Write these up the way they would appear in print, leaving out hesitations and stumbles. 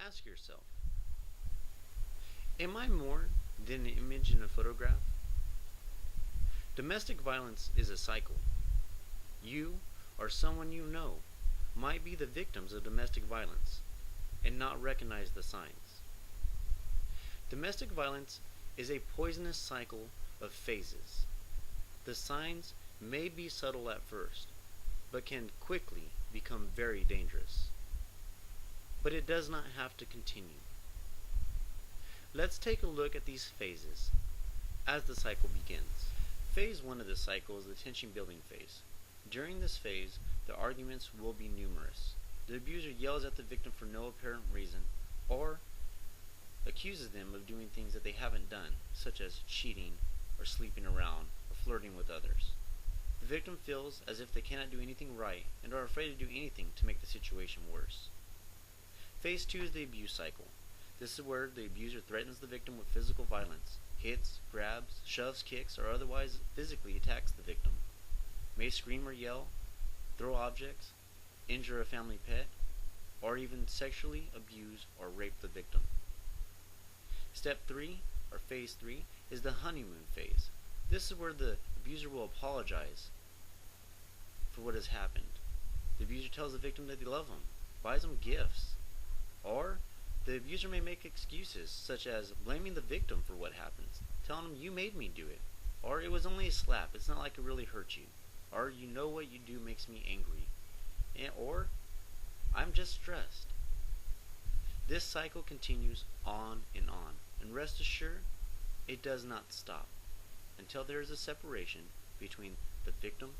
Ask yourself, am I more than an image in a photograph? Domestic violence is a cycle. You or someone you know might be the victims of domestic violence and not recognize the signs. Domestic violence is a poisonous cycle of phases. The signs may be subtle at first, but can quickly become very dangerous. But it does not have to continue. Let's take a look at these phases as the cycle begins. Phase 1 of the cycle is the tension building phase. During this phase, the arguments will be numerous. The abuser yells at the victim for no apparent reason, or accuses them of doing things that they haven't done, such as cheating, or sleeping around, or flirting with others. The victim feels as if they cannot do anything right and are afraid to do anything to make the situation worse. Phase 2 is the abuse cycle. This is where the abuser threatens the victim with physical violence, hits, grabs, shoves, kicks, or otherwise physically attacks the victim. May scream or yell, throw objects, injure a family pet, or even sexually abuse or rape the victim. Step 3, or phase 3, is the honeymoon phase. This is where the abuser will apologize for what has happened. The abuser tells the victim that they love him, buys them gifts, or the abuser may make excuses such as blaming the victim for what happens, telling them you made me do it, or it was only a slap, it's not like it really hurt you, or you know what you do makes me angry, or I'm just stressed. This cycle continues on, and rest assured, it does not stop until there is a separation between the victim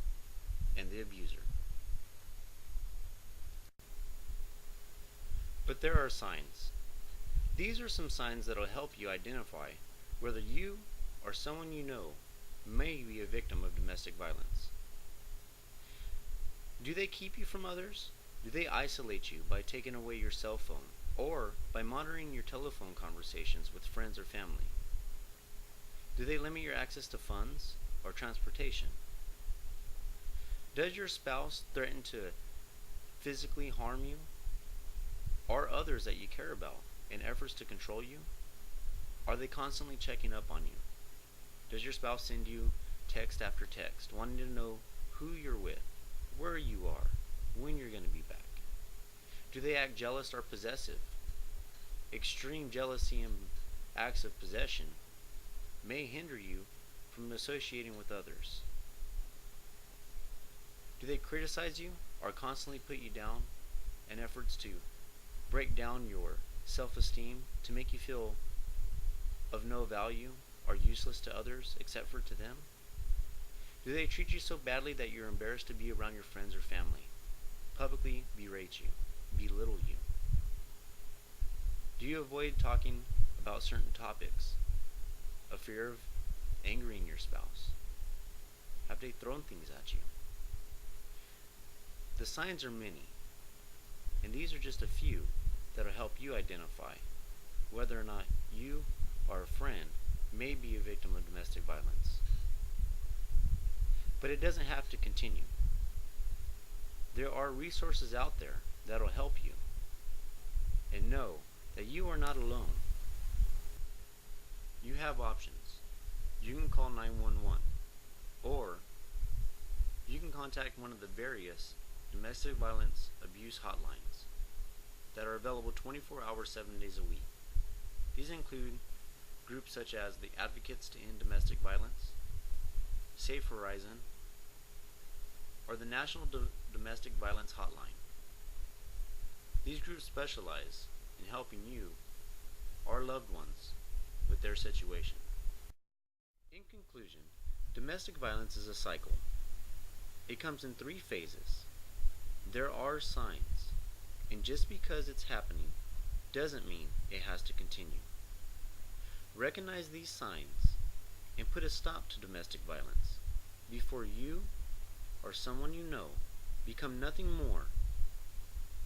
and the abuser. But there are signs. These are some signs that will help you identify whether you or someone you know may be a victim of domestic violence. Do they keep you from others? Do they isolate you by taking away your cell phone or by monitoring your telephone conversations with friends or family? Do they limit your access to funds or transportation? Does your spouse threaten to physically harm you or others that you care about in efforts to control you? Are they constantly checking up on you? Does your spouse send you text after text, wanting to know who you're with, where you are, when you're going to be back? Do they act jealous or possessive? Extreme jealousy and acts of possession may hinder you from associating with others. Do they criticize you or constantly put you down in efforts to break down your self-esteem to make you feel of no value or useless to others except for to them? Do they treat you so badly that you're embarrassed to be around your friends or family, publicly berate you, belittle you? Do you avoid talking about certain topics, a fear of angering your spouse? Have they thrown things at you? The signs are many, and these are just a few that will help you identify whether or not you or a friend may be a victim of domestic violence. But it doesn't have to continue. There are resources out there that will help you. And know that you are not alone. You have options. You can call 911, or you can contact one of the various domestic violence abuse hotlines that are available 24 hours, 7 days a week. These include groups such as the Advocates to End Domestic Violence, Safe Horizon, or the National Domestic Violence Hotline. These groups specialize in helping you or loved ones with their situation. In conclusion, domestic violence is a cycle. It comes in 3 phases. There are signs, and just because it's happening doesn't mean it has to continue. Recognize these signs and put a stop to domestic violence before you or someone you know become nothing more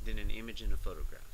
than an image in a photograph.